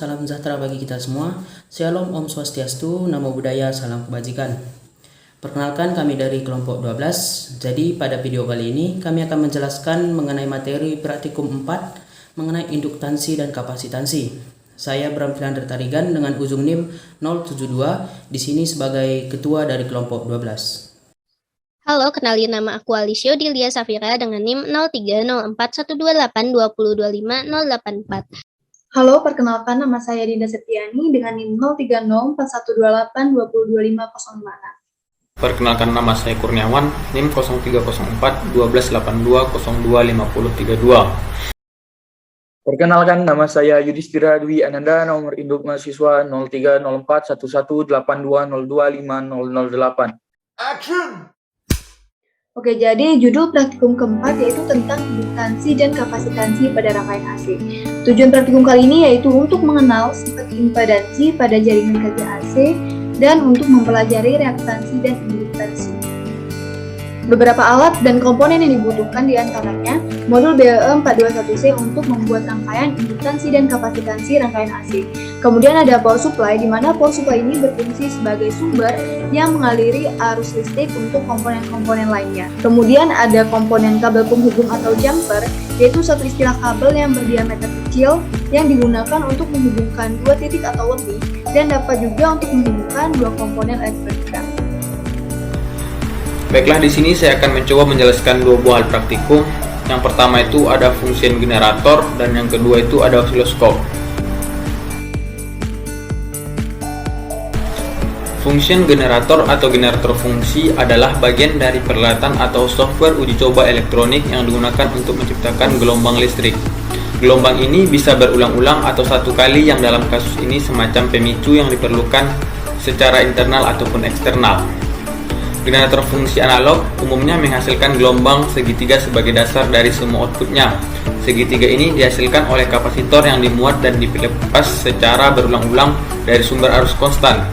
salam sejahtera bagi kita semua. Shalom, Om Swastiastu, Namo Buddhaya, salam kebajikan. Perkenalkan, kami dari kelompok 12. Jadi pada video kali ini kami akan menjelaskan mengenai materi praktikum 4 mengenai induktansi dan kapasitansi. Saya Bram Filander Tarigan dengan ujung NIM 072 di sini sebagai ketua dari kelompok 12. Halo, kenalin nama aku Alisio Dilia Safira dengan NIM 030412822584. Halo, perkenalkan nama saya Dinda Septiani dengan NIM 030412822504. Perkenalkan nama saya Kurniawan, NIM 03041282025032. Perkenalkan, nama saya Yudhistira Dwi Ananda, nomor induk mahasiswa 03041182025008. Action! Oke, jadi judul praktikum keempat yaitu tentang induktansi dan kapasitansi pada rangkaian AC. Tujuan praktikum kali ini yaitu untuk mengenal sifat impedansi pada jaringan kerja AC dan untuk mempelajari reaktansi dan induktansi. Beberapa alat dan komponen yang dibutuhkan diantaranya modul BE421C untuk membuat rangkaian induktansi dan kapasitansi rangkaian AC. Kemudian ada power supply, di mana power supply ini berfungsi sebagai sumber yang mengaliri arus listrik untuk komponen-komponen lainnya. Kemudian ada komponen kabel penghubung atau jumper, yaitu satu istilah kabel yang berdiameter kecil yang digunakan untuk menghubungkan dua titik atau lebih dan dapat juga untuk menghubungkan dua komponen elektronika. Baiklah, di sini saya akan mencoba menjelaskan dua buah hal praktikum. Yang pertama itu ada fungsi generator dan yang kedua itu ada osiloskop. Fungsi generator atau generator fungsi adalah bagian dari peralatan atau software uji coba elektronik yang digunakan untuk menciptakan gelombang listrik. Gelombang ini bisa berulang-ulang atau satu kali, yang dalam kasus ini semacam pemicu yang diperlukan secara internal ataupun eksternal. Generator fungsi analog umumnya menghasilkan gelombang segitiga sebagai dasar dari semua outputnya. Segitiga ini dihasilkan oleh kapasitor yang dimuat dan dilepas secara berulang-ulang dari sumber arus konstan.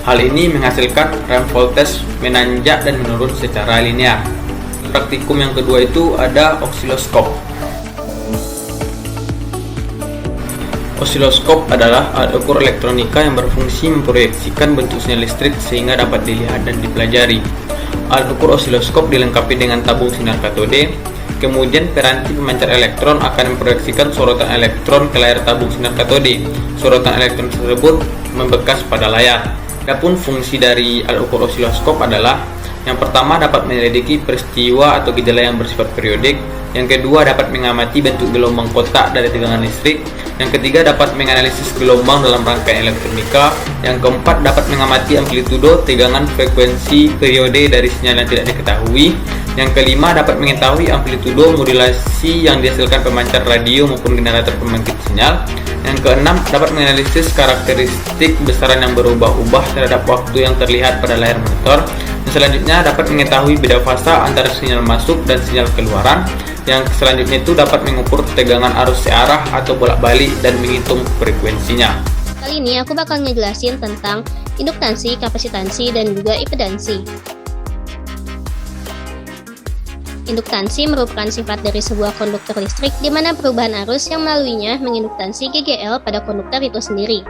Hal ini menghasilkan ramp voltage menanjak dan menurun secara linear. Praktikum yang kedua itu ada osiloskop. Osiloskop adalah alat ukur elektronika yang berfungsi memproyeksikan bentuk sinyal listrik sehingga dapat dilihat dan dipelajari. Alat ukur osiloskop dilengkapi dengan tabung sinar katode, kemudian piranti pemancar elektron akan memproyeksikan sorotan elektron ke layar tabung sinar katode. Sorotan elektron tersebut membekas pada layar. Adapun fungsi dari alat ukur osiloskop adalah: yang pertama, dapat menyelidiki peristiwa atau gejala yang bersifat periodik. Yang kedua, dapat mengamati bentuk gelombang kotak dari tegangan listrik. Yang ketiga, dapat menganalisis gelombang dalam rangkaian elektronika. Yang keempat, dapat mengamati amplitudo, tegangan, frekuensi, periode dari sinyal yang tidak diketahui. Yang kelima, dapat mengetahui amplitudo modulasi yang dihasilkan pemancar radio maupun generator pembangkit sinyal. Yang keenam, dapat menganalisis karakteristik besaran yang berubah-ubah terhadap waktu yang terlihat pada layar monitor. Dan selanjutnya, dapat mengetahui beda fasa antara sinyal masuk dan sinyal keluaran. Yang selanjutnya itu dapat mengukur tegangan arus searah atau bolak-balik dan menghitung frekuensinya. Kali ini aku bakal ngejelasin tentang induktansi, kapasitansi, dan juga impedansi. Induktansi merupakan sifat dari sebuah konduktor listrik di mana perubahan arus yang melaluinya menginduktansi GGL pada konduktor itu sendiri.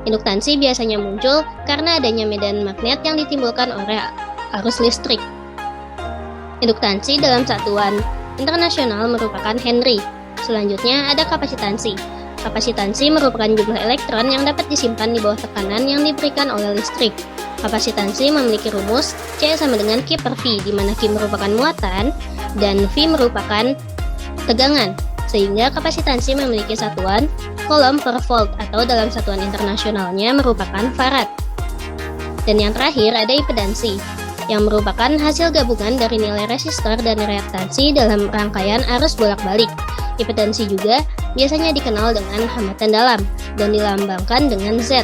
Induktansi biasanya muncul karena adanya medan magnet yang ditimbulkan oleh arus listrik. Induktansi dalam satuan internasional merupakan Henry. Selanjutnya ada kapasitansi. Kapasitansi merupakan jumlah elektron yang dapat disimpan di bawah tekanan yang diberikan oleh listrik. Kapasitansi memiliki rumus C sama dengan Q per V, di mana Q merupakan muatan dan V merupakan tegangan, sehingga kapasitansi memiliki satuan coulomb per volt atau dalam satuan internasionalnya merupakan farad. Dan yang terakhir ada impedansi, yang merupakan hasil gabungan dari nilai resistor dan reaktansi dalam rangkaian arus bolak-balik. Impedansi juga biasanya dikenal dengan hambatan dalam dan dilambangkan dengan Z.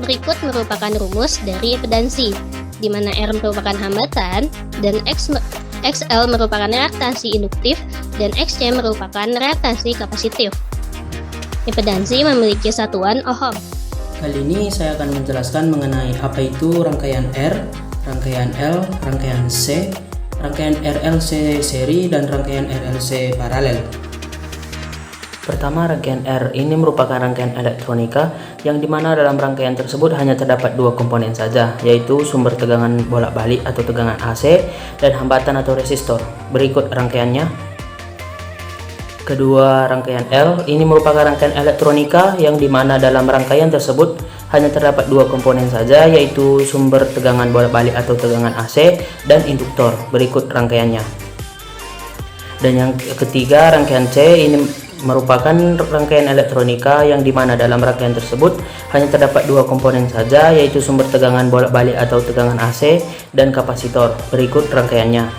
Berikut merupakan rumus dari impedansi, di mana R merupakan hambatan dan XL merupakan reaktansi induktif dan XC merupakan reaktansi kapasitif. Impedansi memiliki satuan ohm. Kali ini saya akan menjelaskan mengenai apa itu rangkaian R, rangkaian L, rangkaian C, rangkaian RLC seri, dan rangkaian RLC paralel. Pertama, rangkaian R ini merupakan rangkaian elektronika yang dimana dalam rangkaian tersebut hanya terdapat dua komponen saja, yaitu sumber tegangan bolak-balik atau tegangan AC dan hambatan atau resistor. Berikut rangkaiannya. Kedua, rangkaian L ini merupakan rangkaian elektronika yang dimana dalam rangkaian tersebut hanya terdapat dua komponen saja, yaitu sumber tegangan bolak-balik atau tegangan AC dan induktor. Berikut rangkaiannya. Dan yang ketiga, rangkaian C ini merupakan rangkaian elektronika yang dimana dalam rangkaian tersebut hanya terdapat dua komponen saja, yaitu sumber tegangan bolak-balik atau tegangan AC dan kapasitor. Berikut rangkaiannya.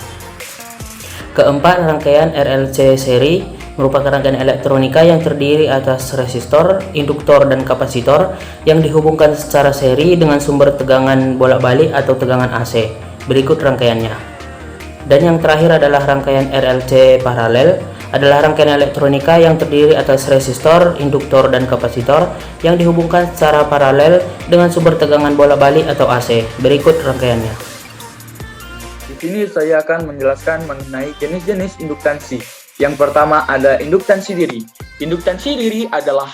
Keempat, rangkaian RLC seri merupakan rangkaian elektronika yang terdiri atas resistor, induktor, dan kapasitor yang dihubungkan secara seri dengan sumber tegangan bolak-balik atau tegangan AC. Berikut rangkaiannya. Dan yang terakhir adalah rangkaian RLC paralel, adalah rangkaian elektronika yang terdiri atas resistor, induktor, dan kapasitor yang dihubungkan secara paralel dengan sumber tegangan bolak-balik atau AC. Berikut rangkaiannya. Di sini saya akan menjelaskan mengenai jenis-jenis induktansi. Yang pertama ada induktansi diri. Induktansi diri adalah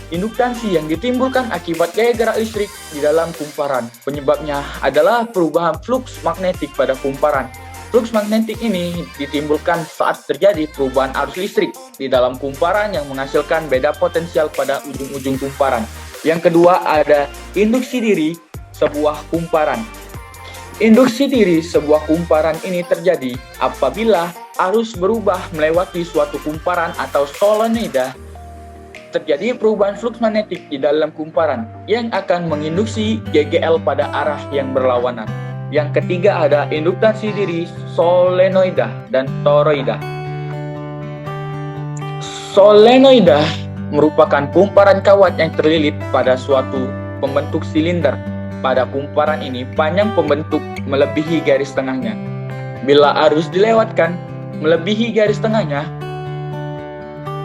induktansi yang ditimbulkan akibat gaya gerak listrik di dalam kumparan. Penyebabnya adalah perubahan fluks magnetik pada kumparan. Flux magnetik ini ditimbulkan saat terjadi perubahan arus listrik di dalam kumparan yang menghasilkan beda potensial pada ujung-ujung kumparan. Yang kedua ada induksi diri sebuah kumparan. Induksi diri sebuah kumparan ini terjadi apabila arus berubah melewati suatu kumparan atau solenoida. Terjadi perubahan flux magnetik di dalam kumparan yang akan menginduksi GGL pada arah yang berlawanan. Yang ketiga ada induktansi diri solenoida dan toroida. Solenoida merupakan kumparan kawat yang terlilit pada suatu pembentuk silinder. Pada kumparan ini panjang pembentuk melebihi garis tengahnya. Bila arus dilewatkan melebihi garis tengahnya,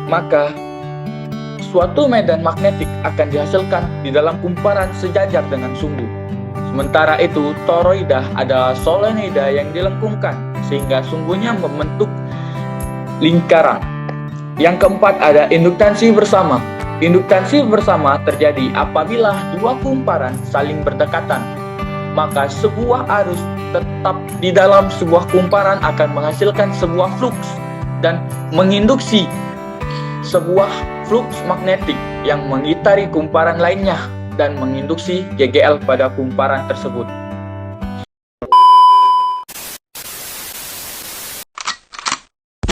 maka suatu medan magnetik akan dihasilkan di dalam kumparan sejajar dengan sumbu. Sementara itu, toroida adalah solenoida yang dilengkungkan sehingga sumbunya membentuk lingkaran. Yang keempat ada induktansi bersama. Induktansi bersama terjadi apabila dua kumparan saling berdekatan. Maka sebuah arus tetap di dalam sebuah kumparan akan menghasilkan sebuah fluks dan menginduksi sebuah fluks magnetik yang mengitari kumparan lainnya dan menginduksi GGL pada kumparan tersebut.